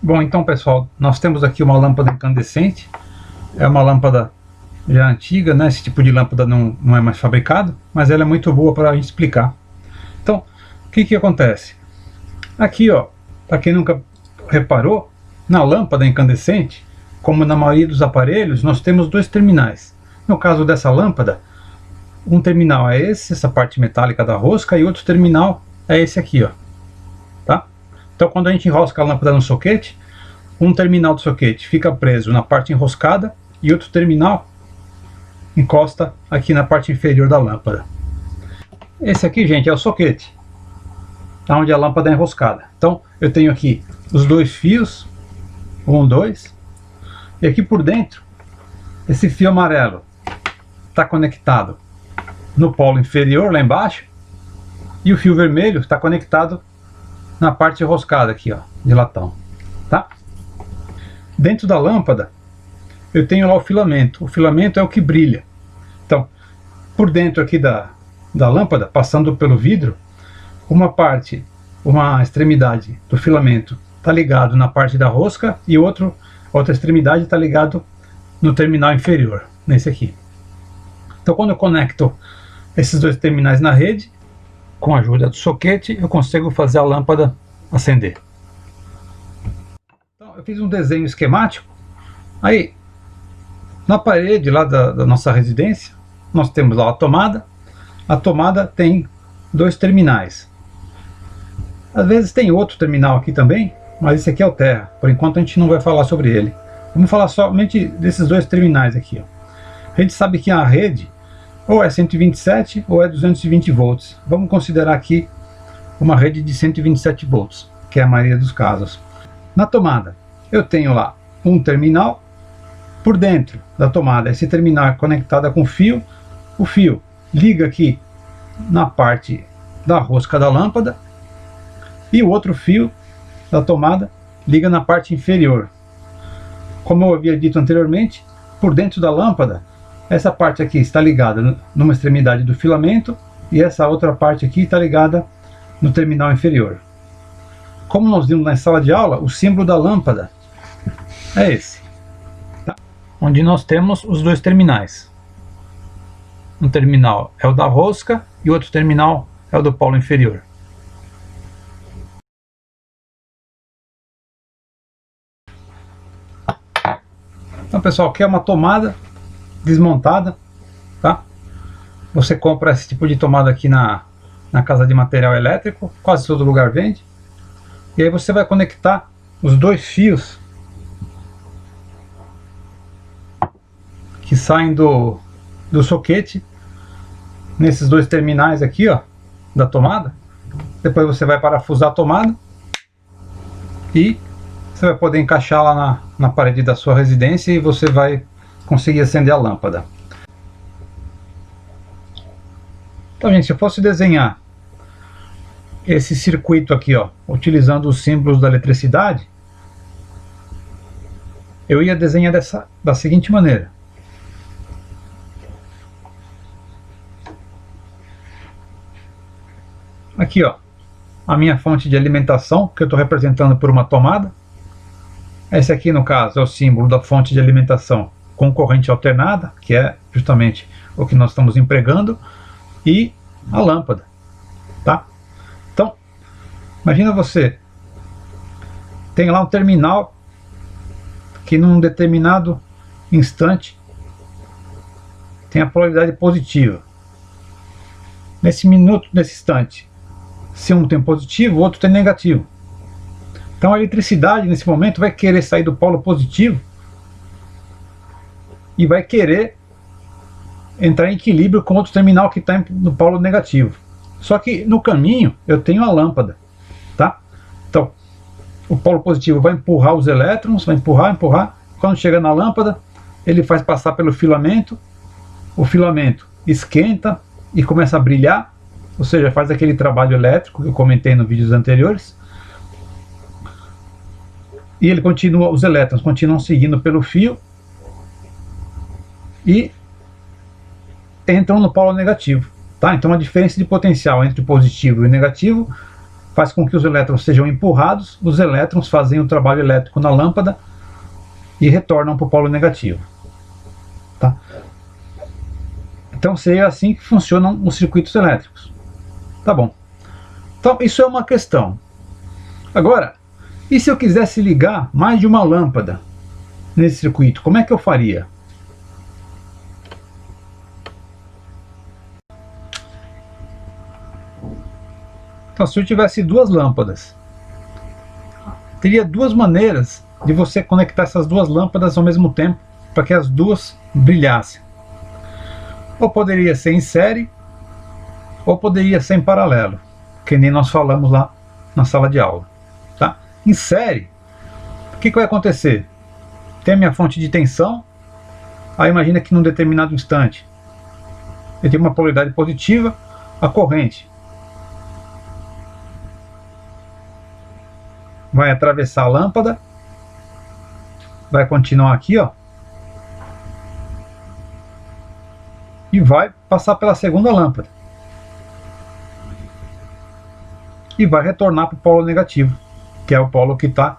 Bom, então pessoal, nós temos aqui uma lâmpada incandescente. É uma lâmpada já antiga, né? Esse tipo de lâmpada não é mais fabricado, mas ela é muito boa para a gente explicar. Então, o que acontece? Aqui, ó, para quem nunca reparou, na lâmpada incandescente, como na maioria dos aparelhos, nós temos dois terminais. No caso dessa lâmpada, um terminal é essa parte metálica da rosca, e outro terminal é esse aqui, ó. Tá? Então, quando a gente enrosca a lâmpada no soquete, um terminal do soquete fica preso na parte enroscada e outro terminal encosta aqui na parte inferior da lâmpada. Esse aqui, gente, é o soquete, onde a lâmpada é enroscada. Então, eu tenho aqui os dois fios, um, dois, e aqui por dentro, esse fio amarelo está conectado no polo inferior, lá embaixo, e o fio vermelho está conectado na parte enroscada aqui, ó, de latão, tá? Dentro da lâmpada eu tenho lá o filamento. O filamento é o que brilha. Então, por dentro aqui da lâmpada, passando pelo vidro, uma extremidade do filamento está ligado na parte da rosca e outra extremidade está ligado no terminal inferior, nesse aqui. Então, quando eu conecto esses dois terminais na rede, com a ajuda do soquete, eu consigo fazer a lâmpada acender. Então, eu fiz um desenho esquemático. Aí, na parede lá da nossa residência, nós temos lá a tomada. A tomada tem dois terminais. Às vezes tem outro terminal aqui também, mas esse aqui é o terra. Por enquanto a gente não vai falar sobre ele. Vamos falar somente desses dois terminais aqui, ó. A gente sabe que a rede ou é 127 ou é 220 volts. Vamos considerar aqui uma rede de 127 volts, que é a maioria dos casos. Na tomada, eu tenho lá um terminal. Por dentro da tomada, esse terminal é conectado com fio. O fio liga aqui na parte da rosca da lâmpada, e o outro fio da tomada liga na parte inferior. Como eu havia dito anteriormente, por dentro da lâmpada, essa parte aqui está ligada numa extremidade do filamento, e essa outra parte aqui está ligada no terminal inferior. Como nós vimos na sala de aula, o símbolo da lâmpada é esse, tá? Onde nós temos os dois terminais. Um terminal é o da rosca e o outro terminal é o do polo inferior. Então, pessoal, aqui é uma tomada desmontada, tá? Você compra esse tipo de tomada aqui na casa de material elétrico, quase todo lugar vende. E aí você vai conectar os dois fios que saem do soquete nesses dois terminais aqui, ó, da tomada. Depois você vai parafusar a tomada e você vai poder encaixar lá na parede da sua residência, e você vai conseguir acender a lâmpada. Então, gente, se eu fosse desenhar esse circuito aqui, ó, utilizando os símbolos da eletricidade, eu ia desenhar da seguinte maneira. Aqui, ó, a minha fonte de alimentação, que eu estou representando por uma tomada. Esse aqui, no caso, é o símbolo da fonte de alimentação com corrente alternada, que é justamente o que nós estamos empregando, e a lâmpada, tá? Então, imagina você tem lá um terminal que num determinado instante tem a polaridade positiva. Nesse instante, se um tem positivo, o outro tem negativo. Então a eletricidade nesse momento vai querer sair do polo positivo e vai querer entrar em equilíbrio com outro terminal que está no polo negativo. Só que no caminho eu tenho a lâmpada, tá? Então o polo positivo vai empurrar os elétrons, vai empurrar. Quando chega na lâmpada, ele faz passar pelo filamento. O filamento esquenta e começa a brilhar, ou seja, faz aquele trabalho elétrico que eu comentei nos vídeos anteriores. E ele continua, os elétrons continuam seguindo pelo fio e entram no polo negativo, tá? Então a diferença de potencial entre o positivo e o negativo faz com que os elétrons sejam empurrados, os elétrons fazem o trabalho elétrico na lâmpada e retornam para o polo negativo. Tá? Então seria assim que funcionam os circuitos elétricos. Tá bom. Então isso é uma questão. Agora, e se eu quisesse ligar mais de uma lâmpada nesse circuito, como é que eu faria? Então, se eu tivesse duas lâmpadas, teria duas maneiras de você conectar essas duas lâmpadas ao mesmo tempo, para que as duas brilhassem. Ou poderia ser em série, ou poderia ser em paralelo, que nem nós falamos lá na sala de aula. Tá? Em série, o que vai acontecer? Tem a minha fonte de tensão, aí imagina que num determinado instante eu tenho uma polaridade positiva, a corrente vai atravessar a lâmpada, vai continuar aqui, ó, e vai passar pela segunda lâmpada e vai retornar para o polo negativo, que é o polo que está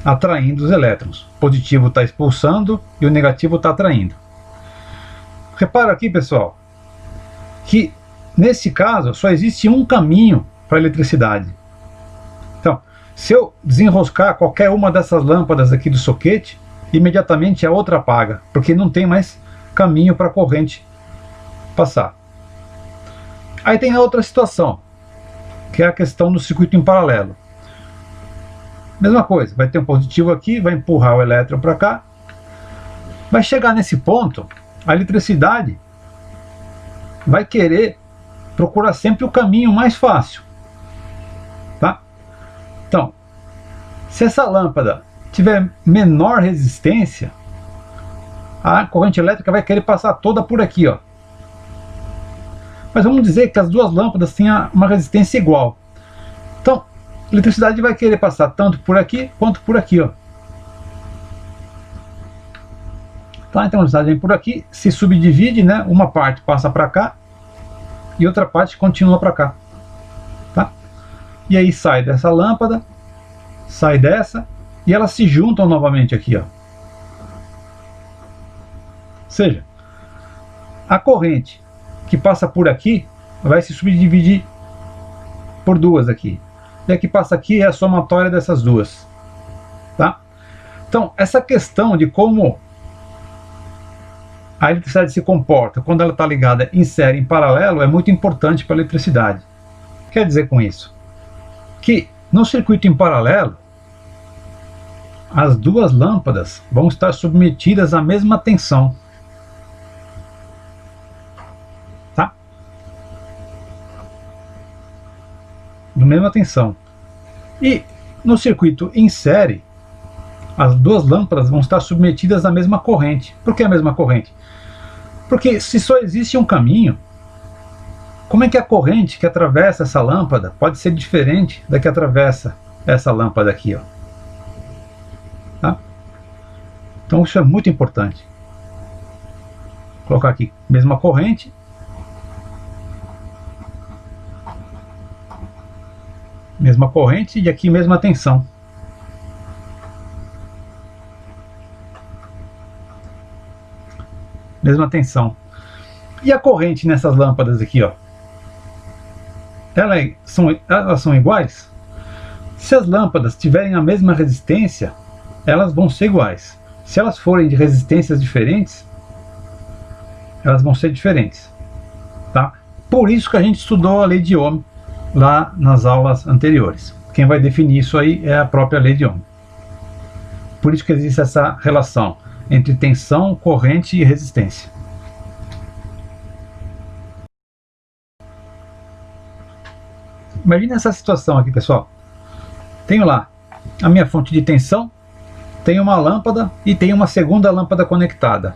atraindo os elétrons. O positivo está expulsando e o negativo está atraindo. Repara aqui, pessoal, que nesse caso só existe um caminho para a eletricidade. Então, se eu desenroscar qualquer uma dessas lâmpadas aqui do soquete, imediatamente a outra apaga, porque não tem mais caminho para a corrente passar. Aí tem a outra situação, que é a questão do circuito em paralelo. Mesma coisa, vai ter um positivo aqui, vai empurrar o elétron para cá. Vai chegar nesse ponto, a eletricidade vai querer procurar sempre o caminho mais fácil. Tá? Então, se essa lâmpada tiver menor resistência, a corrente elétrica vai querer passar toda por aqui, ó. Mas vamos dizer que as duas lâmpadas têm uma resistência igual. Então, a eletricidade vai querer passar tanto por aqui quanto por aqui, ó. Tá? Então a eletricidade vem por aqui, se subdivide, né? Uma parte passa para cá e outra parte continua para cá. Tá? E aí sai dessa lâmpada, sai dessa, e elas se juntam novamente aqui, ó. Ou seja, a corrente que passa por aqui vai se subdividir por duas aqui. E a que passa aqui é a somatória dessas duas. Tá? Então, essa questão de como a eletricidade se comporta quando ela está ligada em série, em paralelo, é muito importante para a eletricidade. Quer dizer com isso? Que no circuito em paralelo, as duas lâmpadas vão estar submetidas à mesma tensão. Tá? Da mesma tensão. E no circuito em série, as duas lâmpadas vão estar submetidas à mesma corrente. Por que a mesma corrente? Porque se só existe um caminho, como é que a corrente que atravessa essa lâmpada pode ser diferente da que atravessa essa lâmpada aqui, ó? Tá? Então isso é muito importante. Vou colocar aqui, mesma corrente. Mesma corrente e aqui mesma tensão. Mesma tensão. E a corrente nessas lâmpadas aqui, ó? Elas são iguais? Se as lâmpadas tiverem a mesma resistência, elas vão ser iguais. Se elas forem de resistências diferentes, elas vão ser diferentes. Tá? Por isso que a gente estudou a lei de Ohm lá nas aulas anteriores. Quem vai definir isso aí é a própria lei de Ohm. Por isso que existe essa relação entre tensão, corrente e resistência. Imagina essa situação aqui, pessoal. Tenho lá a minha fonte de tensão, tenho uma lâmpada e tenho uma segunda lâmpada conectada.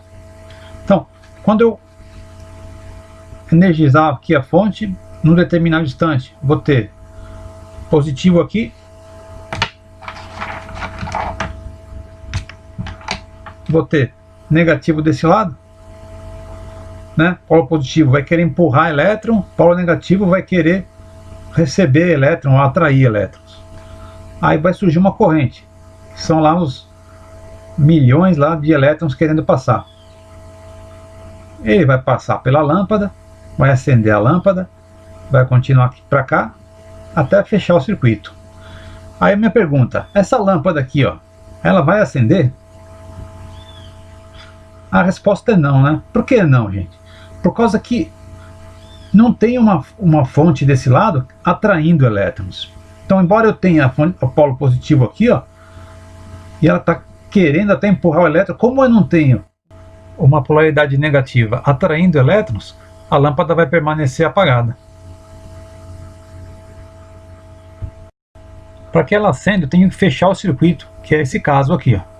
Então, quando eu energizar aqui a fonte, num determinado instante, vou ter positivo aqui, vou ter negativo desse lado, né? Polo positivo vai querer empurrar elétron, polo negativo vai querer receber elétrons ou atrair elétrons. Aí vai surgir uma corrente, que são lá os milhões lá de elétrons querendo passar. Ele vai passar pela lâmpada, vai acender a lâmpada, vai continuar aqui para cá, até fechar o circuito. Aí a minha pergunta, essa lâmpada aqui, ó, ela vai acender? A resposta é não, né? Por que não, gente? Por causa que não tem uma fonte desse lado atraindo elétrons. Então, embora eu tenha o polo positivo aqui, ó, e ela está querendo até empurrar o elétron, como eu não tenho uma polaridade negativa atraindo elétrons, a lâmpada vai permanecer apagada. Para que ela acenda, eu tenho que fechar o circuito, que é esse caso aqui, ó.